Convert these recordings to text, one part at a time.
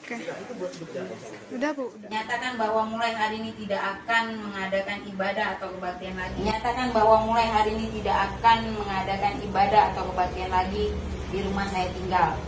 Oke. Udah Bu. Udah. Nyatakan bahwa mulai hari ini tidak akan mengadakan ibadah atau kebaktian lagi. Nyatakan bahwa mulai hari ini tidak akan mengadakan ibadah atau kebaktian lagi di rumah saya tinggal.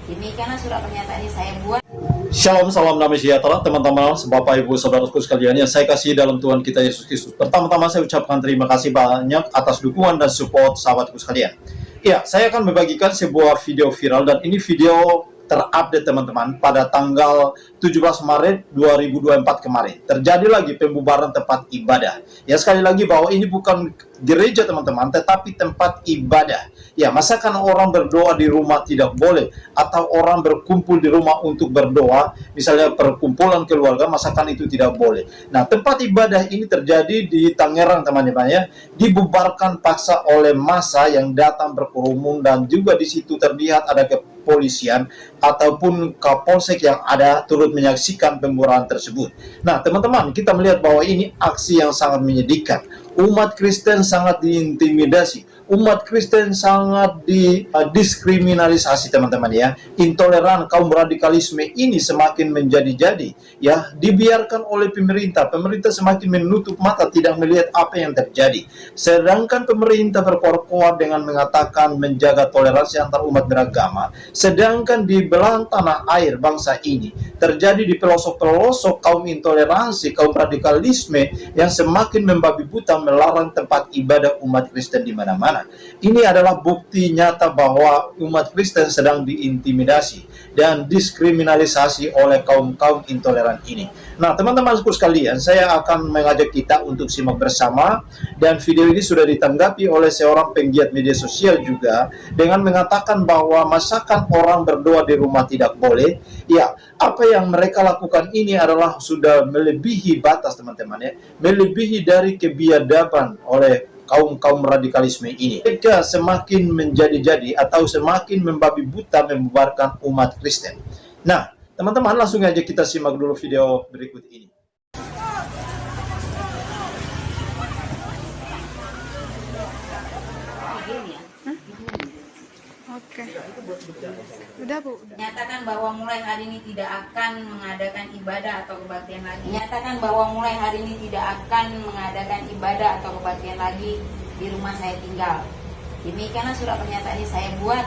Demikianlah surat pernyataan ini saya buat. Shalom, salam damai sejahtera teman-teman, Bapak Ibu Saudaraku sekalian yang saya kasih dalam Tuhan kita Yesus Kristus. Pertama-tama saya ucapkan terima kasih banyak atas dukungan dan support sahabatku sekalian. Ya, saya akan membagikan sebuah video viral dan ini video terupdate teman-teman pada tanggal 17 Maret 2024 kemarin. Terjadi lagi pembubaran tempat ibadah. Ya, sekali lagi bahwa ini bukan gereja teman-teman, tetapi tempat ibadah. Ya, masakan orang berdoa di rumah tidak boleh, atau orang berkumpul di rumah untuk berdoa, misalnya perkumpulan keluarga, masakan itu tidak boleh. Nah, tempat ibadah ini terjadi di Tangerang teman-teman ya, dibubarkan paksa oleh massa yang datang berkerumun, dan juga di situ terlihat ada kepolisian ataupun Kapolsek yang ada turut menyaksikan pembubaran tersebut. Nah, teman-teman, kita melihat bahwa ini aksi yang sangat menyedihkan. Umat Kristen sangat diintimidasi. Umat Kristen sangat didiskriminalisasi teman-teman ya. Intoleran, kaum radikalisme ini semakin menjadi-jadi ya, dibiarkan oleh pemerintah. Pemerintah semakin menutup mata, tidak melihat apa yang terjadi. Sedangkan pemerintah berkoar-koar dengan mengatakan menjaga toleransi antar umat beragama, sedangkan di belahan tanah air bangsa ini terjadi di pelosok-pelosok kaum intoleransi, kaum radikalisme yang semakin membabi buta melarang tempat ibadah umat Kristen di mana-mana. Ini adalah bukti nyata bahwa umat Kristen sedang diintimidasi dan diskriminalisasi oleh kaum-kaum intoleran ini. Nah, teman-teman sekalian, saya akan mengajak kita untuk simak bersama, dan video ini sudah ditanggapi oleh seorang penggiat media sosial juga dengan mengatakan bahwa masakan orang berdoa di rumah tidak boleh. Ya, apa yang mereka lakukan ini adalah sudah melebihi batas teman-teman ya, melebihi dari kebiadaban oleh kaum radikalisme ini. Mereka semakin menjadi-jadi atau semakin membabi buta membubarkan umat Kristen. Nah, teman-teman, langsung aja kita simak dulu video berikut ini. Oke. Udah Bu. Udah. Nyatakan bahwa mulai hari ini tidak akan mengadakan ibadah atau kebaktian lagi. Nyatakan bahwa mulai hari ini tidak akan mengadakan ibadah atau kebaktian lagi di rumah saya tinggal. Demikianlah surat pernyataan ini saya buat.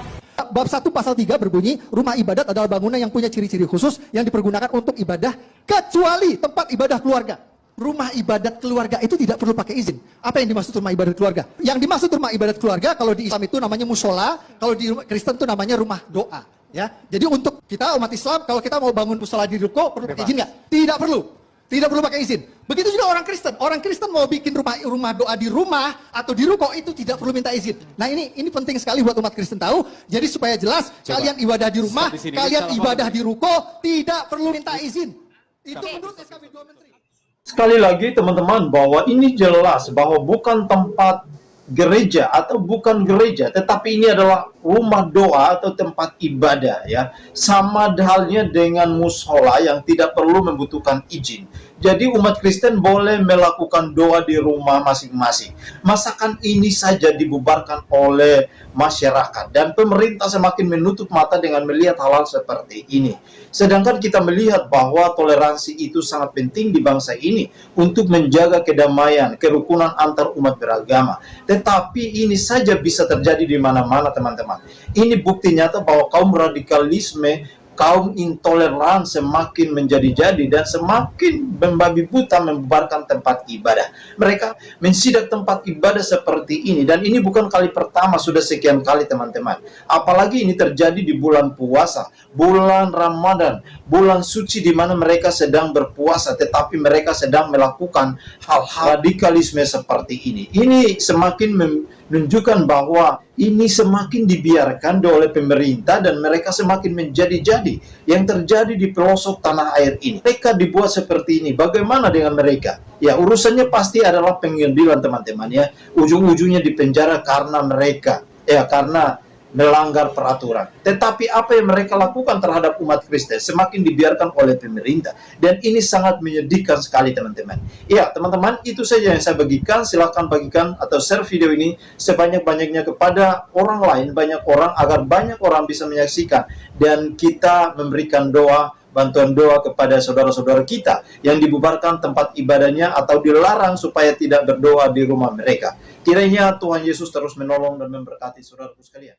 Bab 1 pasal 3 berbunyi, rumah ibadat adalah bangunan yang punya ciri-ciri khusus yang dipergunakan untuk ibadah kecuali tempat ibadah keluarga. Rumah ibadat keluarga itu tidak perlu pakai izin. Apa yang dimaksud rumah ibadat keluarga? Yang dimaksud rumah ibadat keluarga kalau di Islam itu namanya musola, kalau di Kristen itu namanya rumah doa. Ya, jadi untuk kita umat Islam, kalau kita mau bangun musola di ruko perlu pakai izin nggak? Tidak perlu. Tidak perlu pakai izin. Begitu juga orang Kristen. Orang Kristen mau bikin rumah doa di rumah atau di ruko itu tidak perlu minta izin. Nah, ini penting sekali buat umat Kristen tahu. Jadi supaya jelas, kalian ibadah di rumah, kalian ibadah di ruko tidak perlu minta izin. Itu menurut SKB 2 Menteri. Sekali lagi teman-teman, bahwa ini jelas bahwa bukan tempat gereja atau bukan gereja, tetapi ini adalah rumah doa atau tempat ibadah ya. Sama halnya dengan musola yang tidak perlu membutuhkan izin. Jadi umat Kristen boleh melakukan doa di rumah masing-masing. Masakan ini saja dibubarkan oleh masyarakat, dan pemerintah semakin menutup mata dengan melihat hal-hal seperti ini. Sedangkan kita melihat bahwa toleransi itu sangat penting di bangsa ini untuk menjaga kedamaian, kerukunan antar umat beragama. Tetapi ini saja bisa terjadi di mana-mana teman-teman. Ini bukti nyata bahwa kaum radikalisme, kaum intoleran semakin menjadi-jadi dan semakin membabi buta membubarkan tempat ibadah. Mereka mensidak tempat ibadah seperti ini, dan ini bukan kali pertama, sudah sekian kali teman-teman. Apalagi ini terjadi di bulan puasa, bulan Ramadan, bulan suci di mana mereka sedang berpuasa, tetapi mereka sedang melakukan hal-hal radikalisme seperti ini. Ini semakin menunjukkan bahwa ini semakin dibiarkan oleh pemerintah dan mereka semakin menjadi-jadi yang terjadi di pelosok tanah air ini. Mereka dibuat seperti ini. Bagaimana dengan mereka? Ya, urusannya pasti adalah pengadilan teman-teman ya. Ujung-ujungnya di penjara karena mereka karena melanggar peraturan. Tetapi apa yang mereka lakukan terhadap umat Kristen semakin dibiarkan oleh pemerintah, dan ini sangat menyedihkan sekali teman-teman. Ya teman-teman, itu saja yang saya bagikan. Silahkan bagikan atau share video ini sebanyak-banyaknya kepada orang lain, banyak orang, agar banyak orang bisa menyaksikan, dan kita memberikan doa bantuan doa kepada saudara-saudara kita yang dibubarkan tempat ibadahnya atau dilarang supaya tidak berdoa di rumah mereka. Kiranya Tuhan Yesus terus menolong dan memberkati saudaraku sekalian.